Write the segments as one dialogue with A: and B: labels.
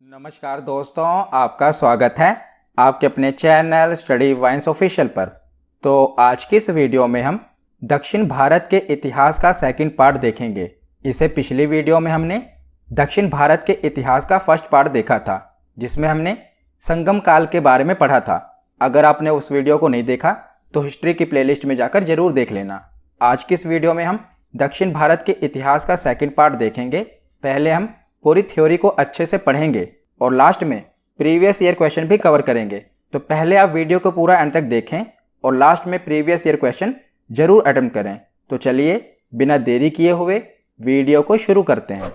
A: नमस्कार दोस्तों, आपका स्वागत है आपके अपने चैनल स्टडी वाइन्स ऑफिशियल पर। तो आज की इस वीडियो में हम दक्षिण भारत के इतिहास का सेकंड पार्ट देखेंगे। इसे पिछली वीडियो में हमने दक्षिण भारत के इतिहास का फर्स्ट पार्ट देखा था, जिसमें हमने संगम काल के बारे में पढ़ा था। अगर आपने उस वीडियो को नहीं देखा तो हिस्ट्री की प्लेलिस्ट में जाकर जरूर देख लेना। आज की इस वीडियो में हम दक्षिण भारत के इतिहास का सेकंड पार्ट देखेंगे। पहले हम पूरी थ्योरी को अच्छे से पढ़ेंगे और लास्ट में प्रीवियस ईयर क्वेश्चन भी कवर करेंगे। तो पहले आप वीडियो को पूरा एंड तक देखें और लास्ट में प्रीवियस ईयर क्वेश्चन जरूर अटेम्प्ट करें। तो चलिए बिना देरी किए हुए वीडियो को शुरू करते हैं।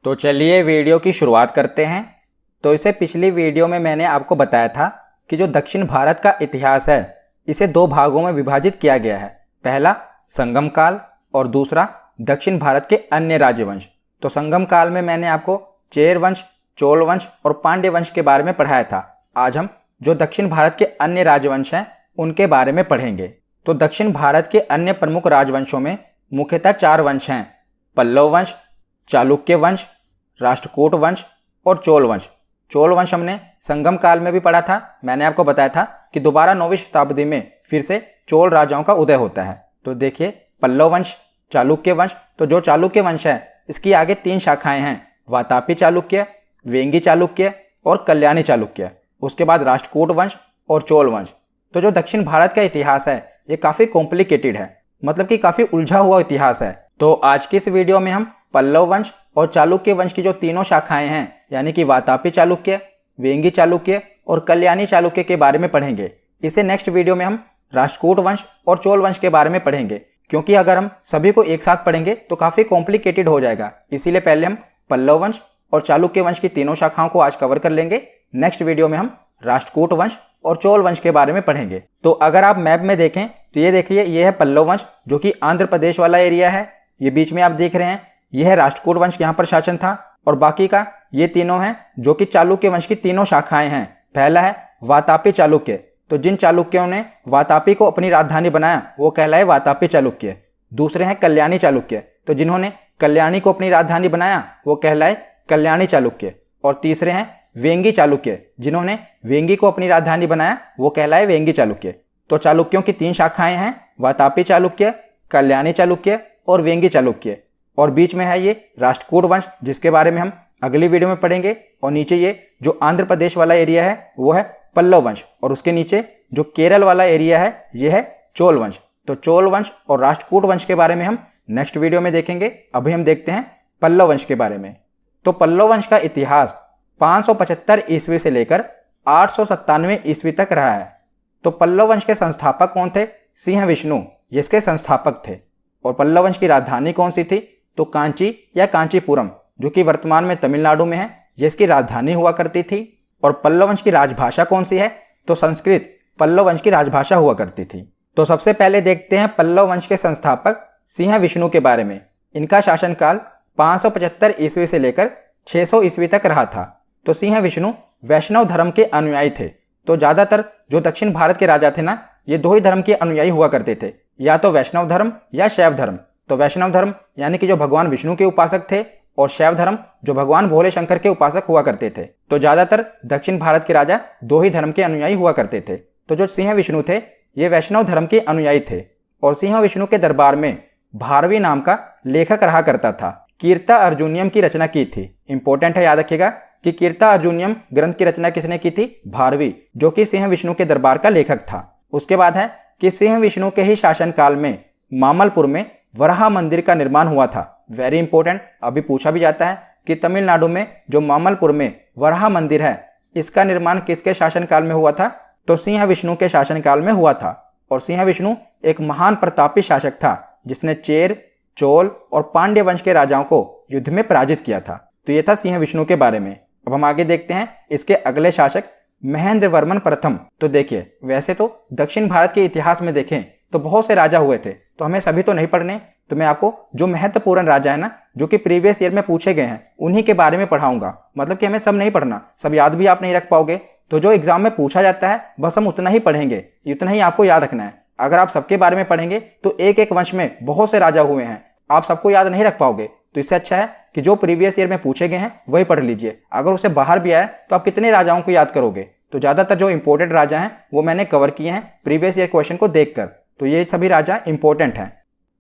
A: तो चलिए वीडियो की शुरुआत करते हैं। तो इसे पिछली वीडियो में मैंने आपको बताया था कि जो दक्षिण भारत का इतिहास है इसे दो भागों में विभाजित किया गया है। पहला संगम काल और दूसरा दक्षिण भारत के अन्य राजवंश। तो संगम काल में मैंने आपको चेर वंश, चोल वंश और पांड्य वंश के बारे में पढ़ाया था। आज हम जो दक्षिण भारत के अन्य राजवंश हैं उनके बारे में पढ़ेंगे। तो दक्षिण भारत के अन्य प्रमुख राजवंशों में मुख्यतः चार वंश हैं: पल्लव वंश, चालुक्य वंश, राष्ट्रकूट वंश और चोल वंश। चोल वंश हमने संगम काल में भी पढ़ा था। मैंने आपको बताया था कि दोबारा 9वीं शताब्दी में फिर से चोल राजाओं का उदय होता है। तो देखिए, पल्लव वंश, चालुक्य वंश। तो जो चालुक्य वंश है इसकी आगे तीन शाखाएं हैं: वातापी चालुक्य, वेंगी चालुक्य और कल्याणी चालुक्य। उसके बाद राष्ट्रकूट वंश और चोल वंश। तो जो दक्षिण भारत का इतिहास है ये काफ़ी कॉम्प्लिकेटेड है, मतलब कि काफ़ी उलझा हुआ इतिहास है। तो आज की इस वीडियो में हम पल्लव वंश और चालुक्य वंश की जो तीनों शाखाएं हैं, यानी कि वातापी चालुक्य, वेंगी चालुक्य और कल्याणी चालुक्य के बारे में पढ़ेंगे। इसे नेक्स्ट वीडियो में हम राष्ट्रकूट वंश और चोल वंश के बारे में पढ़ेंगे, क्योंकि अगर हम सभी को एक साथ पढ़ेंगे तो काफ़ी कॉम्प्लिकेटेड हो जाएगा। इसीलिए पहले हम पल्लव वंश और चालुक्य वंश की तीनों शाखाओं को आज कवर कर लेंगे। नेक्स्ट वीडियो में हम राष्ट्रकूट वंश और चोल वंश के बारे में पढ़ेंगे। तो अगर आप मैप में देखें तो ये देखिए, ये है पल्लव वंश जो कि आंध्र प्रदेश वाला एरिया है। ये बीच में आप देख रहे हैं, ये है राष्ट्रकूट वंश, यहाँ पर शासन था। और बाकी का ये तीनों हैं जो कि चालुक्य वंश की तीनों शाखाएं हैं। पहला है वातापी चालुक्य। तो जिन चालुक्यों ने वातापी को अपनी राजधानी बनाया वो कहलाए वातापी चालुक्य। दूसरे हैं कल्याणी चालुक्य। तो जिन्होंने कल्याणी को अपनी राजधानी बनाया वो कहलाए कल्याणी चालुक्य। और तीसरे हैं वेंगी चालुक्य। जिन्होंने वेंगी को अपनी राजधानी बनाया वो कहलाए वेंगी चालुक्य। तो चालुक्यों की तीन शाखाएं हैं: वातापी चालुक्य, कल्याणी चालुक्य और वेंगी चालुक्य। और बीच में है ये राष्ट्रकूट वंश, जिसके बारे में हम अगली वीडियो में पढ़ेंगे। और नीचे ये जो आंध्र प्रदेश वाला एरिया है वो है पल्लव वंश, और उसके नीचे जो केरल वाला एरिया है ये है चोल वंश। तो चोल वंश और राष्ट्रकूट वंश के बारे में हम नेक्स्ट वीडियो में देखेंगे। अभी हम देखते हैं पल्लव वंश के बारे में। तो पल्लव वंश का इतिहास 575 ईस्वी से लेकर 897 ईस्वी तक रहा है। तो पल्लव वंश के संस्थापक कौन थे? सिंह विष्णु ये इसके संस्थापक थे। और पल्लव वंश की राजधानी कौन सी थी? तो कांची या कांचीपुरम, जो कि वर्तमान में तमिलनाडु में है, ये इसकी राजधानी हुआ करती थी। और पल्लव वंश की राजभाषा कौन सी है? तो संस्कृत पल्लव वंश की राजभाषा हुआ करती थी। तो सबसे पहले देखते हैं पल्लव वंश के संस्थापक सिंह विष्णु के बारे में। इनका शासनकाल 575 ईस्वी से लेकर 600 ईस्वी तक रहा था। तो सिंह विष्णु वैष्णव धर्म के अनुयायी थे। तो ज़्यादातर जो दक्षिण भारत के राजा थे ना, ये दो ही धर्म के अनुयायी हुआ करते थे, या तो वैष्णव धर्म या शैव धर्म। तो वैष्णव धर्म यानी कि जो भगवान विष्णु के उपासक थे, और शैव धर्म जो भगवान भोले शंकर के उपासक हुआ करते थे। तो ज़्यादातर दक्षिण भारत के राजा दो ही धर्म के अनुयायी हुआ करते थे। तो जो सिंह विष्णु थे ये वैष्णव धर्म के अनुयायी थे। और सिंह विष्णु के दरबार में भारवी नाम का लेखक रहा करता था। कीर्ता अर्जुनियम की रचना की थी। इंपॉर्टेंट है, याद रखिएगा कि कीर्ता अर्जुनियम ग्रंथ की रचना किसने की थी? भारवी, जो कि सिंह विष्णु के दरबार का लेखक था। उसके बाद है कि सिंह विष्णु के ही शासनकाल में मामलपुर में वराह मंदिर का निर्माण हुआ था। वेरी इंपॉर्टेंट, अभी पूछा भी जाता है कि तमिलनाडु में जो मामलपुर में वराह मंदिर है इसका निर्माण किसके शासनकाल में हुआ था? तो सिंह विष्णु के शासनकाल में हुआ था। और सिंह विष्णु एक महान प्रतापी शासक था जिसने चेर, चोल और पांड्य वंश के राजाओं को युद्ध में पराजित किया था। तो ये था सिंह विष्णु के बारे में। अब हम आगे देखते हैं इसके अगले शासक महेंद्र वर्मन प्रथम। तो देखिए, वैसे तो दक्षिण भारत के इतिहास में देखें तो बहुत से राजा हुए थे, तो हमें सभी तो नहीं पढ़ने। तो मैं आपको जो महत्वपूर्ण राजा है ना, जो कि प्रीवियस ईयर में पूछे गए हैं, उन्हीं के बारे में पढ़ाऊंगा। मतलब कि हमें सब नहीं पढ़ना, सब याद भी आप नहीं रख पाओगे। तो जो एग्जाम में पूछा जाता है बस हम उतना ही पढ़ेंगे, इतना ही आपको याद रखना है। अगर आप सबके बारे में पढ़ेंगे तो एक एक वंश में बहुत से राजा हुए हैं, आप सबको याद नहीं रख पाओगे। तो इससे अच्छा है कि कि जो प्रीवियस ईयर में पूछे गए हैं वही पढ़ लीजिए। अगर उससे बाहर भी आए तो आप कितने राजाओं को याद करोगे। तो ज़्यादातर जो इंपॉर्टेंट राजा हैं वो मैंने कवर किए हैं प्रीवियस ईयर क्वेश्चन को देखकर। तो ये सभी राजा इंपॉर्टेंट हैं।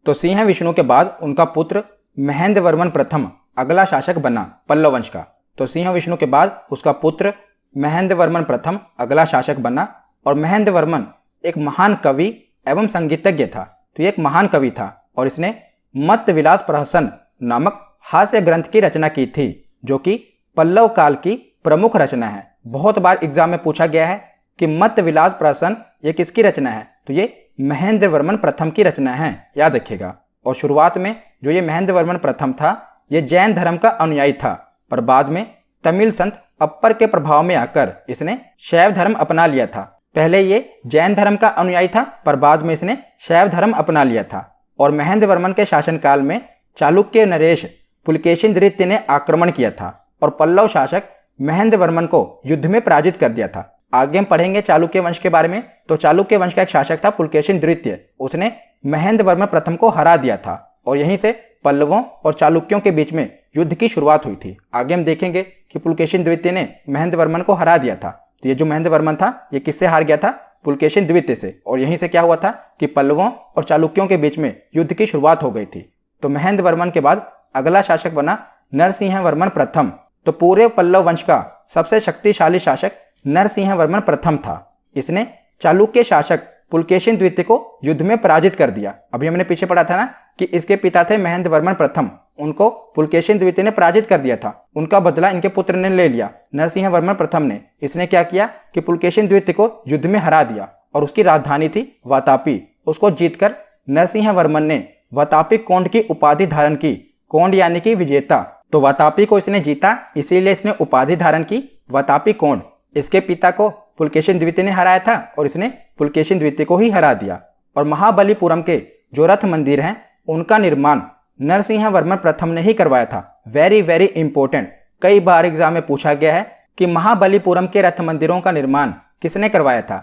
A: तो सिंह विष्णु के बाद उनका पुत्र महेंद्र वर्मन प्रथम अगला शासक बना पल्लव वंश का। तो सिंह विष्णु के बाद उसका पुत्र महेंद्र वर्मन प्रथम अगला शासक बना। और महेंद्र वर्मन एक महान कवि एवं संगीतज्ञ था। तो ये एक महान कवि था और इसने मत्त विलास प्रहसन नामक हास्य ग्रंथ की रचना की थी, जो कि पल्लव काल की प्रमुख रचना है। बहुत बार एग्जाम में पूछा गया है कि मत्त विलास प्रहसन ये किसकी रचना है। तो ये महेंद्र वर्मन प्रथम की रचना है, याद रखिएगा। और शुरुआत में जो ये महेंद्र वर्मन प्रथम था ये जैन धर्म का अनुयायी था, पर बाद में तमिल संत अप्पर के प्रभाव में आकर इसने शैव धर्म अपना लिया था। पहले ये जैन धर्म का अनुयायी था, पर बाद में इसने शैव धर्म अपना लिया था। और महेंद्र वर्मन के शासनकाल में चालुक्य नरेश पुलकेशिन द्वितीय ने आक्रमण किया था और पल्लव शासक महेंद्र वर्मन को युद्ध में पराजित कर दिया था। आगे हम पढ़ेंगे चालुक्य वंश के बारे में। तो चालुक्य वंश का एक शासक था पुलकेशिन द्वितीय, उसने महेंद्र वर्मन प्रथम को हरा दिया था और यहीं से पल्लवों और चालुक्यों के बीच में युद्ध की शुरुआत हुई थी। आगे हम देखेंगे कि पुलकेशिन द्वितीय ने महेंद्र वर्मन को हरा दिया था। तो ये जो महेंद्र वर्मन था ये किससे हार गया था? पुलकेशिन द्वितीय से। और यहीं से क्या हुआ था कि पल्लवों और चालुक्यों के बीच में युद्ध की शुरुआत हो गई थी। तो महेंद्र वर्मन के बाद अगला शासक बना नरसिंह वर्मन प्रथम। तो पूरे पल्लव वंश का सबसे शक्तिशाली शासक नरसिंह वर्मन प्रथम था। इसने चालुक्य शासक पुलकेशिन द्वितीय को युद्ध में पराजित कर दिया। अभी हमने पीछे पढ़ा था ना कि इसके पिता थे महेंद्र वर्मन प्रथम, उनको पुलकेशिन द्वितीय ने पराजित कर दिया था। उनका बदला इनके पुत्र ने ले लिया, नरसिंह वर्मन प्रथम ने। इसने क्या किया कि पुलकेशिन द्वितीय को युद्ध में हरा दिया और उसकी राजधानी थी वातापी। उसको जीतकर नरसिंह वर्मन ने वातापी कोंड की उपाधि धारण की। कोंड यानी कि विजेता। तो वातापी को इसने जीता, इसीलिए इसने उपाधि धारण की वातापी कोंड। इसके पिता को पुलकेशिन द्वितीय ने हराया था और इसने पुलकेशिन द्वितीय को ही हरा दिया। और महाबलीपुरम के जो रथ मंदिर हैं उनका निर्माण नरसिंह वर्मन प्रथम ने ही करवाया था। वेरी वेरी इंपॉर्टेंट, कई बार एग्जाम में पूछा गया है कि महाबलीपुरम के रथ मंदिरों का निर्माण किसने करवाया था।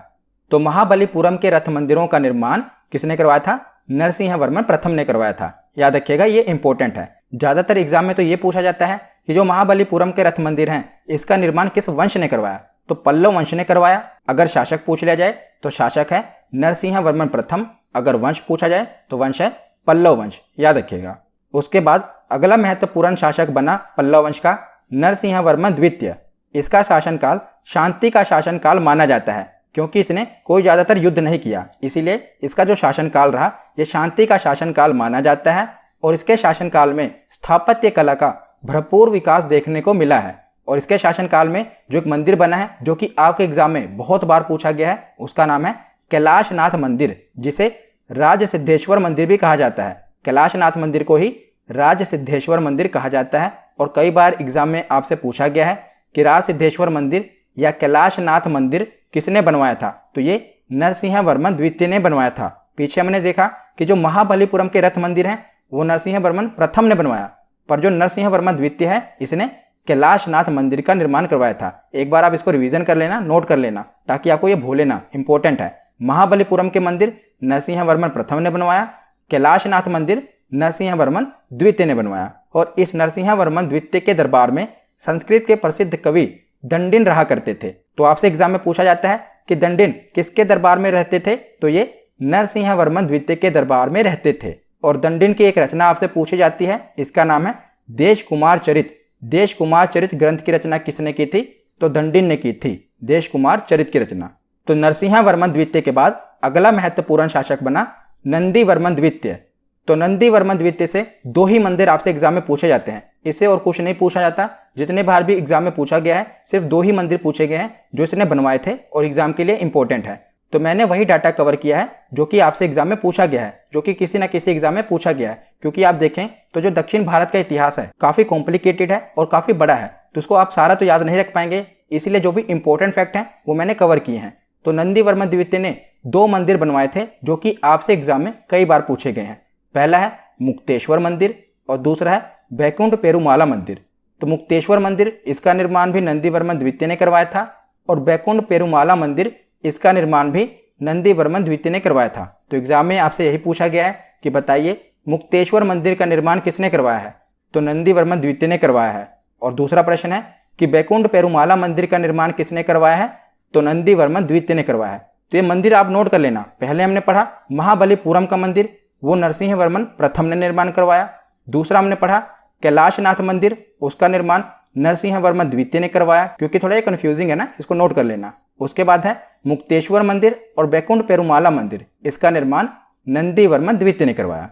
A: तो महाबलीपुरम के रथ मंदिरों का निर्माण किसने करवाया था? नरसिंह वर्मन प्रथम ने करवाया था। याद रखिएगा, ये इंपॉर्टेंट है। ज्यादातर एग्जाम में तो ये पूछा जाता है कि जो महाबलीपुरम के रथ मंदिर हैं इसका निर्माण किस वंश ने करवाया। तो पल्लव वंश ने करवाया। अगर शासक पूछ लिया जाए तो शासक है नरसिंह वर्मन प्रथम, अगर वंश पूछा जाए तो वंश है पल्लव वंश, याद रखिएगा। उसके बाद अगला महत्वपूर्ण शासक बना पल्लव वंश का नरसिंह वर्मन द्वितीय। इसका शासनकाल शांति का शासनकाल माना जाता है, क्योंकि इसने कोई ज्यादातर युद्ध नहीं किया, इसीलिए इसका जो शासनकाल रहा ये शांति का शासनकाल माना जाता है। और इसके शासनकाल में स्थापत्य कला का भरपूर विकास देखने को मिला है। और इसके शासनकाल में जो एक मंदिर बना है जो कि आपके एग्जाम में बहुत बार पूछा गया है, उसका नाम है कैलाशनाथ मंदिर, जिसे राज सिद्धेश्वर मंदिर भी कहा जाता है। कैलाशनाथ मंदिर को ही राज सिद्धेश्वर मंदिर कहा जाता है। और कई बार एग्जाम में आपसे पूछा गया है कि राज सिद्धेश्वर मंदिर या कैलाशनाथ मंदिर किसने बनवाया था। तो ये नरसिंह वर्मन द्वितीय ने बनवाया था। पीछे हमने देखा कि जो महाबलीपुरम के रथ मंदिर हैं वो नरसिंह वर्मन प्रथम ने बनवाया, पर जो नरसिंह वर्मन द्वितीय है इसने कैलाशनाथ मंदिर का निर्माण करवाया था। एक बार आप इसको रिवीजन कर लेना, नोट कर लेना, ताकि आपको ये भूले ना, इंपॉर्टेंट है। महाबलीपुरम के मंदिर नरसिंह वर्मन प्रथम ने बनवाया, कैलाशनाथ मंदिर नरसिंह वर्मन द्वितीय ने बनवाया। और इस नरसिंह वर्मन द्वितीय के दरबार में संस्कृत के प्रसिद्ध कवि दंडिन रहा करते थे। तो आपसे एग्जाम में पूछा जाता है कि दंडिन किसके दरबार में रहते थे। तो ये नरसिंह वर्मन द्वितीय के दरबार में रहते थे। और दंडिन की एक रचना आपसे पूछी जाती है, इसका नाम है देश कुमार चरित। देश कुमार चरित ग्रंथ की रचना किसने की थी? तो दंडिन ने की थी देश कुमार चरित की रचना। तो नरसिंह वर्मन द्वितीय के बाद अगला महत्वपूर्ण शासक बना नंदी वर्मन द्वितीय। तो नंदी वर्मन द्वितीय से दो ही मंदिर आपसे एग्जाम में पूछे जाते हैं, इससे और कुछ नहीं पूछा जाता। जितने बार भी एग्जाम में पूछा गया है सिर्फ दो ही मंदिर पूछे गए हैं जो इसने बनवाए थे और एग्जाम के लिए इंपॉर्टेंट है। तो मैंने वही डाटा कवर किया है जो कि आपसे एग्जाम में पूछा गया है, जो कि किसी ना किसी एग्जाम में पूछा गया है। क्योंकि आप देखें तो जो दक्षिण भारत का इतिहास है काफी कॉम्प्लिकेटेड है और काफी बड़ा है, तो उसको आप सारा तो याद नहीं रख पाएंगे, इसलिए जो भी इंपॉर्टेंट फैक्ट हैं वो मैंने कवर किए हैं। तो नंदी वर्मन द्वितीय ने दो मंदिर बनवाए थे जो कि आपसे एग्जाम में कई बार पूछे गए हैं। पहला है मुक्तेश्वर मंदिर और दूसरा है बैकुंठ पेरुमाला मंदिर। तो मुक्तेश्वर मंदिर इसका निर्माण भी नंदी वर्मन द्वितीय ने करवाया था और बैकुंठ पेरुमाला मंदिर इसका निर्माण भी नंदी वर्मन द्वितीय ने करवाया था। तो एग्जाम में आपसे यही पूछा गया है कि बताइए मुक्तेश्वर मंदिर का निर्माण किसने करवाया है। तो नंदी वर्मन द्वितीय ने करवाया है। और दूसरा प्रश्न है कि बैकुंठ पेरुमाला मंदिर का निर्माण किसने करवाया है, तो नंदी वर्मन द्वितीय ने करवाया है। तो ये मंदिर आप नोट कर लेना। पहले हमने पढ़ा महाबलीपुरम का मंदिर, वो नरसिंह वर्मन प्रथम ने निर्माण करवाया। दूसरा हमने पढ़ा कैलाशनाथ मंदिर, उसका निर्माण नरसिंह वर्मन द्वितीय ने करवाया, क्योंकि थोड़ा ये कंफ्यूजिंग है ना, इसको नोट कर लेना। उसके बाद है मुक्तेश्वर मंदिर और बैकुंठ पेरुमाला मंदिर, इसका निर्माण नंदी वर्मन द्वितीय ने करवाया।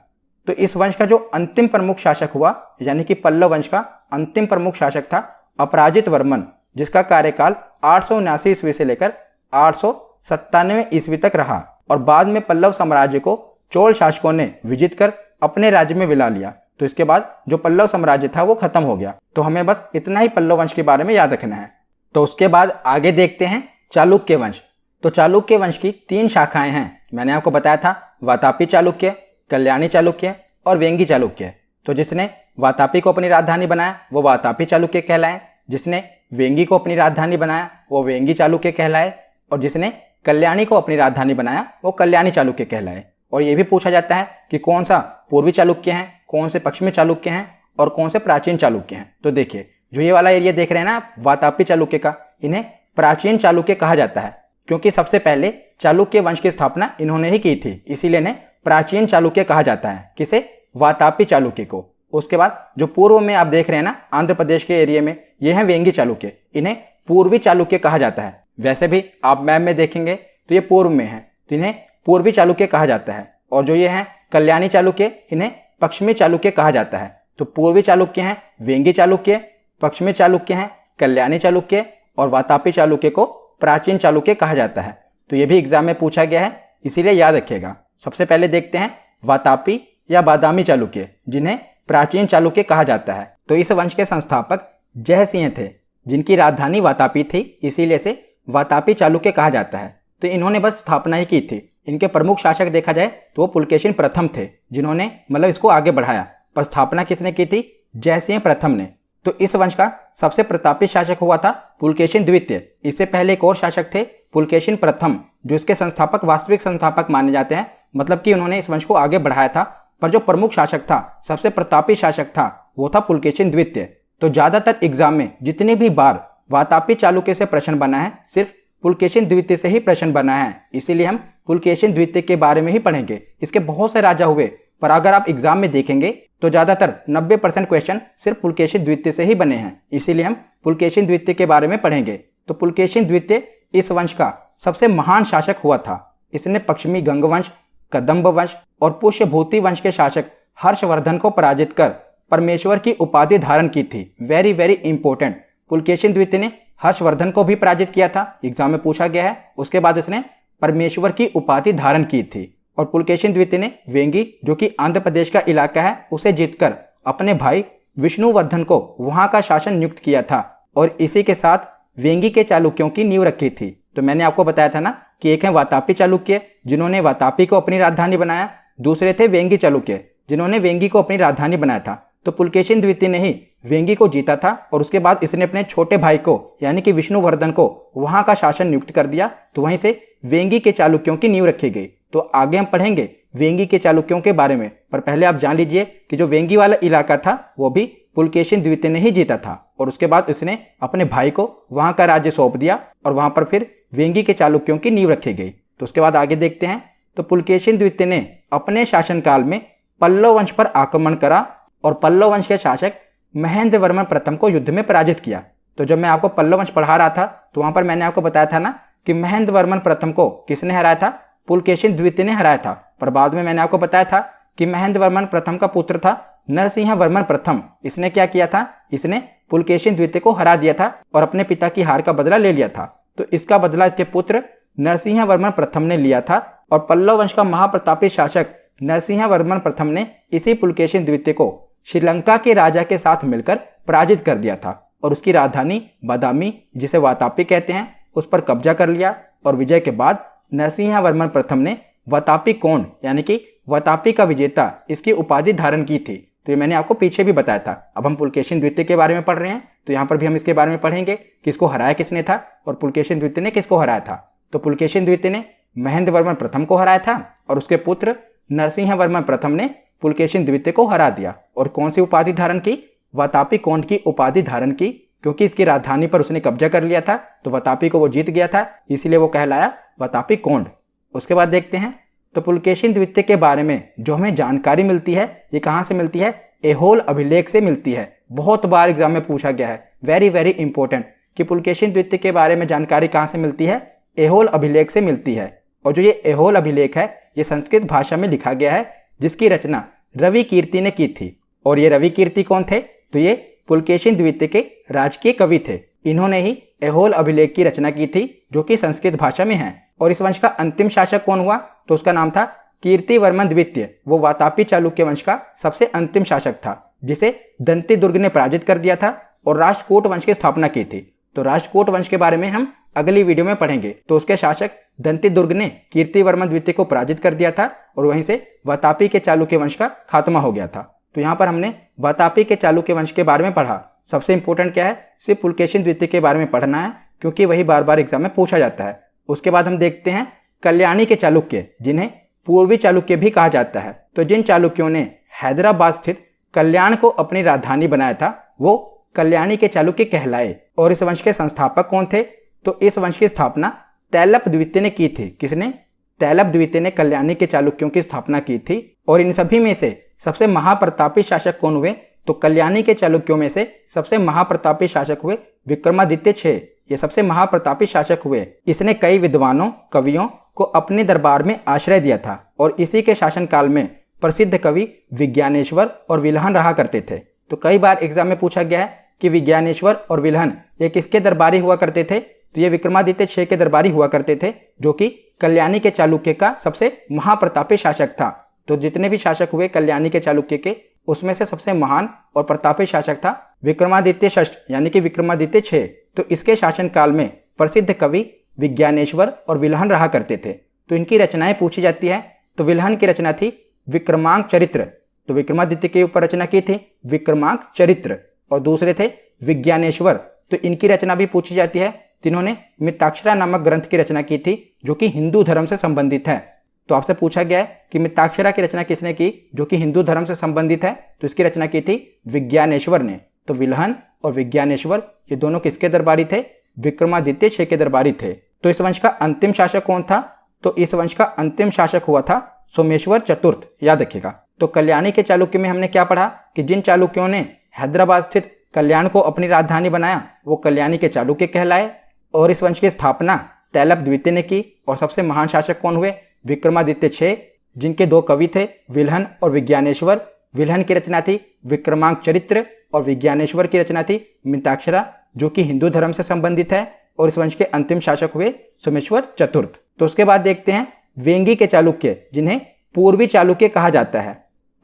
A: तो इस वंश का जो अंतिम प्रमुख शासक हुआ, यानी कि पल्लव वंश का अंतिम प्रमुख शासक था अपराजित वर्मन, जिसका कार्यकाल 879 ईस्वी से लेकर 897 ईस्वी तक रहा। और बाद में पल्लव साम्राज्य को चोल शासकों ने विजित कर अपने राज्य में विला लिया। तो इसके बाद जो पल्लव साम्राज्य था वो खत्म हो गया। तो हमें बस इतना ही पल्लव वंश के बारे में याद रखना है। तो उसके बाद आगे देखते हैं चालुक्य वंश। तो चालुक्य वंश की 3 शाखाएं हैं। मैंने आपको बताया था वातापी चालुक्य, कल्याणी चालुक्य और वेंगी चालुक्य। तो जिसने वातापी को अपनी राजधानी बनाया वो वातापी चालुक्य कहलाए, जिसने वेंगी को अपनी राजधानी बनाया वो वेंगी चालुक्य कहलाए, और जिसने कल्याणी को अपनी राजधानी बनाया वो कल्याणी चालुक्य कहलाए। और ये भी पूछा जाता है कि कौन सा पूर्वी चालुक्य हैं, कौन से पश्चिमी चालुक्य हैं और कौन से प्राचीन चालुक्य हैं। तो देखिए जो ये वाला एरिया देख रहे हैं ना आप वातापी चालुक्य का, इन्हें प्राचीन चालुक्य कहा जाता है, क्योंकि सबसे पहले चालुक्य वंश की स्थापना इन्होंने ही की थी, इसीलिए इन्हें प्राचीन चालुक्य कहा जाता है। किसे? वातापी चालुक्य को। उसके बाद जो पूर्व में आप देख रहे हैं ना आंध्र प्रदेश के एरिया में, ये है वेंगी चालुक्य, इन्हें पूर्वी चालुक्य कहा जाता है। वैसे भी आप मैप में देखेंगे तो ये पूर्व में है, तो इन्हें पूर्वी चालुक्य कहा जाता है। और जो ये हैं कल्याणी चालुक्य, इन्हें पश्चिमी चालुक्य कहा जाता है। तो पूर्वी चालुक्य हैं वेंगी चालुक्य, पश्चिमी चालुक्य हैं कल्याणी चालुक्य, और वातापी चालुक्य को प्राचीन चालुक्य कहा जाता है। तो ये भी एग्जाम में पूछा गया है, इसीलिए याद रखिएगा। सबसे पहले देखते हैं वातापी या बादामी चालुक्य, जिन्हें प्राचीन चालुक्य कहा जाता है। तो इस वंश के संस्थापक जयसिंह थे, जिनकी राजधानी वातापी थी, इसीलिए से वातापी चालुक्य कहा जाता है। तो इन्होंने बस स्थापना ही की थी। इनके प्रमुख शासक देखा जाए तो वो पुलकेशिन प्रथम थे, जिन्होंने मतलब इसको आगे बढ़ाया। पर स्थापना किसने की थी? जयसिंह प्रथम ने। तो इस वंश का सबसे प्रतापी शासक हुआ था पुलकेशिन द्वितीय। इससे पहले एक और शासक थे पुलकेशिन प्रथम, जो इसके संस्थापक वास्तविक संस्थापक माने जाते हैं, मतलब कि उन्होंने इस वंश को आगे बढ़ाया था। पर जो प्रमुख शासक था, सबसे प्रतापी शासक था, वो था पुलकेशिन द्वितीय। तो ज्यादातर एग्जाम में जितनी भी बार वातापी चालुक्य से प्रश्न बना है, सिर्फ पुलकेशिन द्वितीय से ही प्रश्न बना है, इसीलिए हम पुलकेशिन द्वितीय के बारे में ही पढ़ेंगे। इसके बहुत से राजा हुए, पर अगर आप एग्जाम में देखेंगे तो ज्यादातर 90% क्वेश्चन सिर्फ पुलकेशिन द्वितीय से ही बने हैं, इसीलिए हम पुलकेशिन द्वितीय के बारे में पढ़ेंगे। तो पुलकेशिन द्वितीय इस वंश का सबसे महान शासक हुआ था। इसने पश्चिमी गंग वंश, कदम्ब वंश और पुष्यभूति वंश के शासक हर्षवर्धन को पराजित कर परमेश्वर की उपाधि धारण की थी। Very very important. पुलकेशिन द्वितीय ने हर्षवर्धन को भी पराजित किया था, एग्जाम में पूछा गया है। उसके बाद इसने परमेश्वर की उपाधि धारण की थी। और पुलकेशिन द्वितीय ने वेंगी, जो कि आंध्र प्रदेश का इलाका है, उसे जीतकर अपने भाई विष्णुवर्धन को वहां का शासन नियुक्त किया था, और इसी के साथ वेंगी के चालुक्यों की नींव रखी थी। तो मैंने आपको बताया था ना कि एक है वातापी चालुक्य, जिन्होंने वातापी को अपनी राजधानी बनाया, दूसरे थे वेंगी चालुक्य, जिन्होंने वेंगी को अपनी राजधानी बनाया था। तो पुलकेशिन द्वितीय ने ही वेंगी को जीता था, और उसके बाद इसने अपने छोटे भाई को यानी कि विष्णुवर्धन को वहां का शासन नियुक्त कर दिया। तो वहीं से वेंगी के चालुक्यों की नींव रखी गई। तो आगे हम पढ़ेंगे वेंगी के चालुक्यों के बारे में, पर पहले आप जान लीजिए कि जो वेंगी वाला इलाका था वो भी पुलकेशिन द्वितीय ने ही जीता था, और उसके बाद इसने अपने भाई को वहां का राज्य सौंप दिया, और वहां पर फिर वेंगी के चालुक्यों की नींव रखी गई। तो उसके बाद आगे देखते हैं। तो पुलकेशिन द्वितीय ने अपने शासनकाल में पल्लव वंश पर आक्रमण करा, और पल्लव वंश के शासक महेंद्र वर्मन प्रथम को युद्ध में पराजित किया। तो जब मैं आपको पल्लव वंश पढ़ा रहा था तो वहां पर मैंने आपको बताया था ना कि महेंद्र वर्मन प्रथम को किसने हराया था? पुलकेशिन द्वितीय ने हराया था। पर बाद में मैंने आपको बताया था कि महेंद्र वर्मन प्रथम का पुत्र था नरसिंह वर्मन प्रथम। इसने क्या किया था? इसने पुलकेशिन द्वितीय को हरा दिया था और अपने पिता की हार का बदला ले लिया था। तो इसका बदला इसके पुत्र नरसिंह वर्मन प्रथम ने लिया था, और पल्लव वंश का महाप्रतापी शासक नरसिंह वर्मन प्रथम ने इसी पुलकेशिन द्वितीय को श्रीलंका के राजा के साथ मिलकर पराजित कर दिया था, और उसकी राजधानी बादामी, जिसे वातापी कहते हैं, उस पर कब्जा कर लिया। और विजय के बाद नरसिंह वर्मन प्रथम ने वातापी कोण यानी कि वातापी का विजेता इसकी उपाधि धारण की थी। तो ये मैंने आपको पीछे भी बताया था। अब हम पुलकेशिन द्वितीय के बारे में पढ़ रहे हैं, तो यहाँ पर भी हम इसके बारे में पढ़ेंगे कि इसको हराया किसने था और पुलकेशिन द्वितीय ने किसको हराया था। तो पुलकेशिन द्वितीय ने महेंद्र वर्मन प्रथम को हराया था, और उसके पुत्र नरसिंह वर्मन प्रथम ने पुलकेशिन द्वितीय को हरा दिया। और कौन सी उपाधि धारण की? वातापी कोंड की उपाधि धारण की, क्योंकि इसकी राजधानी पर उसने कब्जा कर लिया था, तो वातापी को वो जीत गया था, इसीलिए वो कहलाया वातापी कोंड। उसके बाद देखते हैं तो पुलकेशिन द्वितीय के बारे में जो हमें जानकारी मिलती है ये कहाँ से मिलती है, ऐहोल अभिलेख से मिलती है। बहुत बार एग्जाम में पूछा गया है, वेरी वेरी इंपॉर्टेंट, कि पुलकेशिन द्वितीय के बारे में जानकारी कहाँ से मिलती है, ऐहोल अभिलेख से मिलती है। और जो ये ऐहोल अभिलेख है ये संस्कृत भाषा में लिखा गया है, जिसकी रचना रवि कीर्ति ने की थी। और ये रवि कीर्ति कौन थे, तो ये पुलकेशिन द्वितीय के राजकीय कवि थे। इन्होंने ही ऐहोल अभिलेख की रचना की थी, जो कि संस्कृत भाषा में है। और इस वंश का अंतिम शासक कौन हुआ, तो उसका नाम था कीर्तिवर्मन द्वितीय। वो वातापी चालुक्य वंश का सबसे अंतिम शासक था, जिसे दंती दुर्ग ने पराजित कर दिया था और राष्ट्रकूट वंश की स्थापना की थी। तो राष्ट्रकूट वंश के बारे में हम अगली वीडियो में पढ़ेंगे। तो उसके शासक दंती दुर्ग ने कीर्तिवर्मन द्वितीय को पराजित कर दिया था और वहीं से वातापी के चालुक्य वंश का खात्मा हो गया था। तो यहाँ पर हमने वातापी के चालुक्य वंश के बारे में पढ़ा। सबसे इंपॉर्टेंट क्या है, सिर्फ पुलकेशिन द्वितीय के बारे में पढ़ना है, क्योंकि वही बार बार एग्जाम में पूछा जाता है। उसके बाद हम देखते हैं कल्याणी के चालुक्य, जिन्हें पूर्वी चालुक्य भी कहा जाता है। तो जिन चालुक्यों ने हैदराबाद स्थित कल्याण को अपनी राजधानी बनाया था वो कल्याणी के चालुक्य कहलाए। और इस वंश के संस्थापक कौन थे, तो इस वंश की स्थापना तैलप द्वितीय ने की थी। किसने, तैलप द्वितीय ने कल्याणी के चालुक्यों की स्थापना की थी। और इन सभी में से सबसे महाप्रतापी शासक कौन हुए, तो कल्याणी के चालुक्यों में से सबसे महाप्रतापी शासक हुए विक्रमादित्य 6। ये सबसे महाप्रतापी शासक हुए। इसने कई विद्वानों कवियों को अपने दरबार में आश्रय दिया था और इसी के शासनकाल में प्रसिद्ध कवि विज्ञानेश्वर और विल्हन रहा करते थे। तो कई बार एग्जाम में पूछा गया है कि विज्ञानेश्वर और विल्हन ये किसके दरबारी हुआ करते थे, तो ये विक्रमादित्य 6 के दरबारी हुआ करते थे, जो कि कल्याणी के चालुक्य का सबसे महाप्रतापी शासक था। तो जितने भी शासक हुए कल्याणी के चालुक्य के, उसमें से सबसे महान और प्रतापी शासक था विक्रमादित्य षष्ठ, यानी कि विक्रमादित्य 6। तो इसके शासनकाल में प्रसिद्ध कवि विज्ञानेश्वर और विल्हन रहा करते थे। तो इनकी रचनाएं पूछी जाती है। तो विल्हन की रचना थी विक्रमांक चरित्र, तो विक्रमादित्य के ऊपर रचना की थी विक्रमांक चरित्र। और दूसरे थे विज्ञानेश्वर, तो इनकी रचना भी पूछी जाती है। जिन्होंने मिताक्षरा नामक ग्रंथ की रचना की थी, जो कि हिंदू धर्म से संबंधित है। तो आपसे पूछा गया है कि मिताक्षरा की रचना किसने की, जो कि हिंदू धर्म से संबंधित है, तो इसकी रचना की थी विज्ञानेश्वर ने। तो विल्हन और विज्ञानेश्वर ये दोनों किसके दरबारी थे, विक्रमादित्य 6 के दरबारी थे। तो इस वंश का अंतिम शासक कौन था, तो इस वंश का अंतिम शासक हुआ था सोमेश्वर चतुर्थ, याद रखिएगा। तो कल्याणी के चालुक्य में हमने क्या पढ़ा कि जिन चालुक्यों ने हैदराबाद स्थित कल्याण को अपनी राजधानी बनाया वो कल्याणी के चालुक्य कहलाए। और इस वंश की स्थापना तैलप द्वितीय ने की। और सबसे महान शासक कौन हुए, विक्रमादित्य 6, जिनके 2 कवि थे विल्हन और विज्ञानेश्वर। विल्हन की रचना थी विक्रमांक चरित्र और विज्ञानेश्वर की रचना थी मिताक्षरा, जो कि हिंदू धर्म से संबंधित है। और इस वंश के अंतिम शासक हुए सोमेश्वर चतुर्थ। तो उसके बाद देखते हैं वेंगी के चालुक्य, जिन्हें पूर्वी चालुक्य कहा जाता है।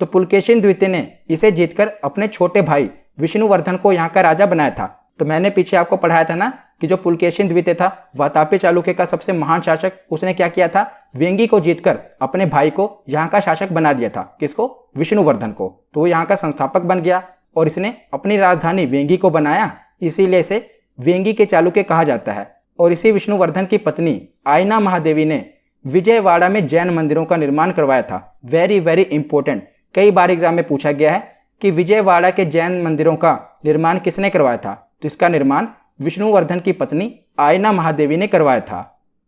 A: तो पुलकेशिन द्वितीय ने इसे जीतकर अपने छोटे भाई विष्णुवर्धन को यहाँ का राजा बनाया था। तो मैंने पीछे आपको पढ़ाया था ना कि जो पुलकेशिन द्वितीय था वातापी चालुक्य का सबसे महान शासक, उसने क्या किया था, वेंगी को जीतकर अपने भाई को यहाँ का शासक बना दिया था। किसको, विष्णुवर्धन को। तो वो यहाँ का संस्थापक बन गया और इसने अपनी राजधानी वेंगी को बनाया, इसीलिए इसे वेंगी के चालुक्य कहा जाता है। और इसी विष्णुवर्धन की पत्नी आयना महादेवी ने विजयवाड़ा में जैन मंदिरों का निर्माण करवाया था। वेरी वेरी इंपॉर्टेंट, कई बार एग्जाम में पूछा गया है कि विजयवाड़ा के जैन मंदिरों का निर्माण किसने करवाया था, तो इसका निर्माण विष्णुवर्धन की पत्नी आयना महादेवी ने करवाया था।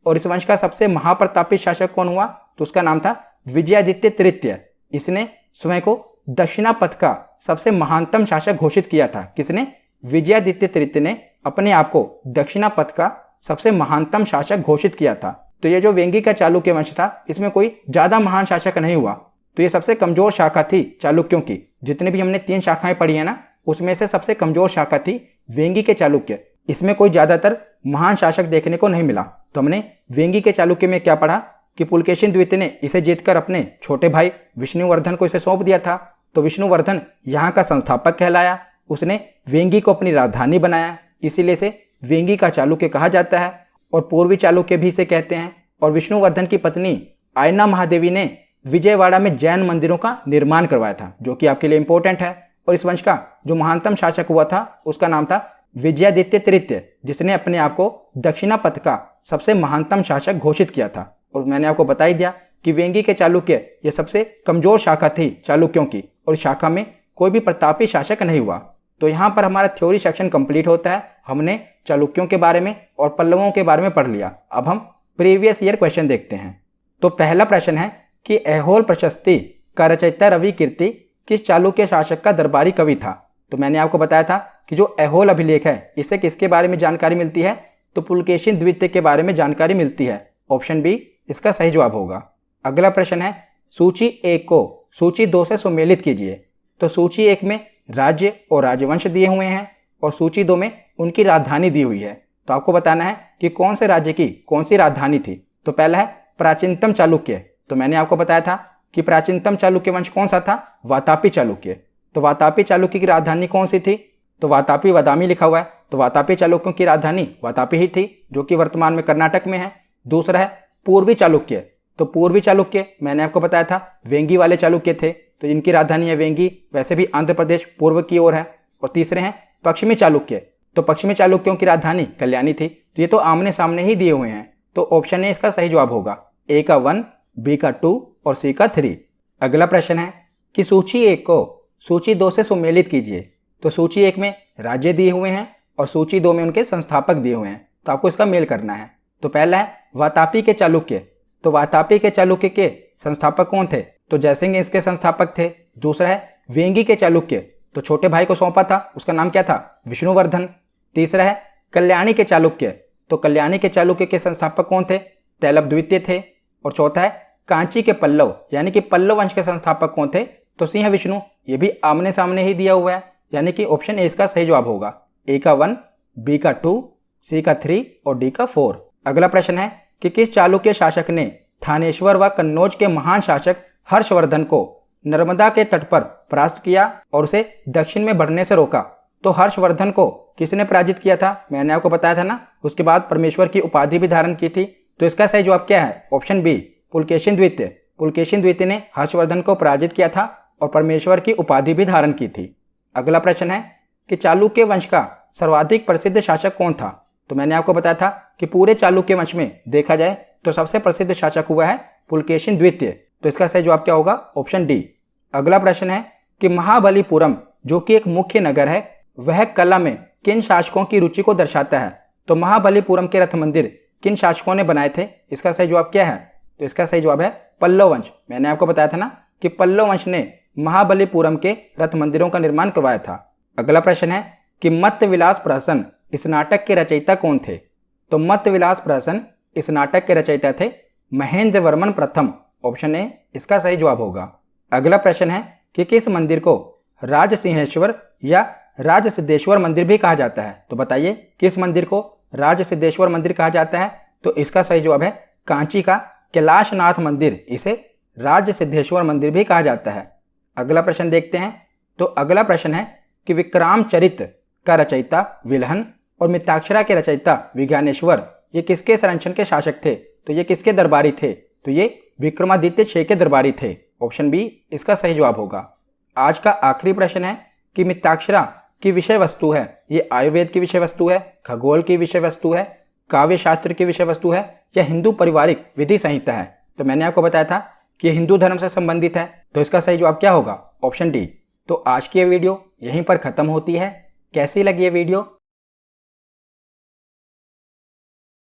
A: और इस वंश का सबसे महाप्रतापी शासक कौन हुआ, तो उसका नाम था विजयादित्य तृतीय। इसने स्वयं को दक्षिणापथ का सबसे महानतम शासक घोषित किया था। किसने, विजयादित्य तृतीय ने अपने आप को दक्षिणापथ का सबसे महानतम शासक घोषित किया था। तो ये जो वेंगी का चालुक्य वंश था, इसमें कोई ज्यादा महान शासक नहीं हुआ। तो ये सबसे कमजोर शाखा थी चालुक्यों की। जितने भी हमने 3 शाखाएं पढ़ी है ना, उसमें से सबसे कमजोर शाखा थी वेंगी के चालुक्य। इसमें कोई ज्यादातर महान शासक देखने को नहीं मिला। तो हमने वेंगी के चालुक्य में क्या पढ़ा कि पुलकेशिन द्वितीय ने इसे जीतकर अपने छोटे भाई विष्णुवर्धन को इसे सौंप दिया था। तो विष्णुवर्धन यहाँ का संस्थापक कहलाया। उसने वेंगी को अपनी राजधानी बनाया, इसीलिए इसे वेंगी का चालुक्य कहा जाता है। और पूर्वी चालुक्य भी इसे कहते हैं। और विष्णुवर्धन की पत्नी आयना महादेवी ने विजयवाड़ा में जैन मंदिरों का निर्माण करवाया था, जो कि आपके लिए इंपॉर्टेंट है। और इस वंश का जो महानतम शासक हुआ था उसका नाम था विजयादित्य तृतीय, जिसने अपने आप को दक्षिणापथ का सबसे महानतम शासक घोषित किया था। और मैंने आपको बता ही दिया कि वेंगी के चालुक्य ये सबसे कमजोर शाखा थी चालुक्यों की, और इस शाखा में कोई भी प्रतापी शासक नहीं हुआ। तो यहाँ पर हमारा थ्योरी सेक्शन कंप्लीट होता है। हमने चालुक्यों के बारे में और पल्लवों के बारे में पढ़ लिया। अब हम प्रीवियस ईयर क्वेश्चन देखते हैं। तो पहला प्रश्न है कि ऐहोल प्रशस्ति का रचयिता रवि कीर्ति किस चालुक्य शासक का दरबारी कवि था। तो मैंने आपको बताया था कि जो ऐहोल अभिलेख है इससे किसके बारे में जानकारी मिलती है, तो पुलकेशिन द्वितीय के बारे में जानकारी मिलती है। ऑप्शन बी इसका सही जवाब होगा। अगला प्रश्न है सूची 1 को सूची 2 से सुमेलित कीजिए। तो सूची 1 में राज्य और राजवंश दिए हुए हैं और सूची 2 में उनकी राजधानी दी हुई है। तो आपको बताना है कि कौन से राज्य की कौन सी राजधानी थी। तो पहला है प्राचीनतम चालुक्य। तो मैंने आपको बताया था कि प्राचीनतम चालुक्य वंश कौन सा था, वातापी चालुक्य। तो वातापी चालुक्य की राजधानी कौन सी थी, तो वातापी वादामी लिखा हुआ है, तो वातापी चालुक्यों की राजधानी वातापी ही थी, जो कि वर्तमान में कर्नाटक में है। दूसरा है पूर्वी चालुक्य। तो पूर्वी चालुक्य मैंने आपको बताया था वेंगी वाले चालुक्य थे, तो इनकी राजधानी है वेंगी, वैसे भी आंध्र प्रदेश पूर्व की ओर है। और तीसरे हैं पश्चिमी चालुक्य। तो पश्चिमी चालुक्यों की राजधानी कल्याणी थी। तो ये तो आमने सामने ही दिए हुए हैं, तो ऑप्शन ए इसका सही जवाब होगा। ए का 1, बी का 2 और सी का 3। अगला प्रश्न है कि सूची 1 को सूची 2 से सुमेलित कीजिए। तो सूची 1 में राज्य दिए हुए हैं और सूची 2 में उनके संस्थापक दिए हुए हैं, तो आपको इसका मेल करना है। तो पहला है वातापी के चालुक्य। तो वातापी के चालुक्य के संस्थापक कौन थे, तो जयसिंह इसके संस्थापक थे। दूसरा है वेंगी के चालुक्य। तो छोटे भाई को सौंपा था, उसका नाम क्या था, विष्णुवर्धन। तीसरा है कल्याणी के चालुक्य। तो कल्याणी के चालुक्य के संस्थापक कौन थे, तैलप द्वितीय थे। और चौथा है कांची के पल्लव, यानी कि पल्लव वंश के संस्थापक कौन थे, तो सिंह विष्णु। ये भी आमने सामने ही दिया हुआ है, यानी कि ऑप्शन ए इसका सही जवाब होगा। ए का 1, बी का 2, सी का 3 और डी का 4। अगला प्रश्न है कि किस चालुक्य शासक ने थानेश्वर व कन्नौज के महान शासक हर्षवर्धन को नर्मदा के तट पर परास्त किया और उसे दक्षिण में बढ़ने से रोका। तो हर्षवर्धन को किसने पराजित किया था, मैंने आपको बताया था ना, उसके बाद परमेश्वर की उपाधि भी धारण की थी। तो इसका सही जवाब क्या है, ऑप्शन बी पुलकेशिन द्वितीय। पुलकेशिन द्वितीय ने हर्षवर्धन को पराजित किया था और परमेश्वर की उपाधि भी धारण की थी। अगला प्रश्न है कि चालुक्य वंश का सर्वाधिक प्रसिद्ध शासक कौन था। तो मैंने आपको बताया था कि पूरे चालुक्य वंश में देखा जाए तो सबसे प्रसिद्ध शासक हुआ है पुलकेशिन द्वितीय। तो इसका सही जवाब क्या होगा, ऑप्शन डी। अगला प्रश्न है कि महाबलीपुरम जो कि एक मुख्य नगर है, वह कला में किन शासकों की रुचि को दर्शाता है। तो महाबलीपुरम के रथ मंदिर किन शासकों ने बनाए थे, इसका सही जवाब क्या है, तो इसका सही जवाब है पल्लव वंश। मैंने आपको बताया था ना कि पल्लव वंश ने महाबलीपुरम के रथ मंदिरों का निर्माण करवाया था। अगला प्रश्न है कि मत्तविलास प्रहसन इस नाटक के रचयिता कौन थे। तो मत्तविलास प्रहसन इस नाटक के रचयिता थे महेंद्र वर्मन प्रथम। ऑप्शन ए इसका सही जवाब होगा। अगला प्रश्न है कि किस मंदिर को राजसिंहेश्वर या राजसिद्धेश्वर मंदिर भी कहा जाता है। तो बताइए किस मंदिर को राजसिद्धेश्वर मंदिर कहा जाता है, तो इसका सही जवाब है कांची का कैलाशनाथ मंदिर, इसे राजसिद्धेश्वर मंदिर भी कहा जाता है। अगला प्रश्न देखते हैं। तो अगला प्रश्न है कि विक्रामचरित का रचयिता विल्हन और मिताक्षरा के रचयिता विज्ञानेश्वर ये किसके संरक्षण के शासक थे, तो ये किसके दरबारी थे, तो ये विक्रमादित्य छे के दरबारी थे। ऑप्शन बी इसका सही जवाब होगा। आज का आखिरी प्रश्न है कि मिताक्षरा की विषय वस्तु है, ये आयुर्वेद की विषय वस्तु है, खगोल की विषय वस्तु है, काव्य शास्त्र की विषय वस्तु है या हिंदू पारिवारिक विधि संहिता है। तो मैंने आपको बताया था कि ये हिंदू धर्म से संबंधित है, तो इसका सही जवाब क्या होगा, ऑप्शन डी। तो आज की ये वीडियो यहीं पर खत्म होती है। कैसी लगी ये वीडियो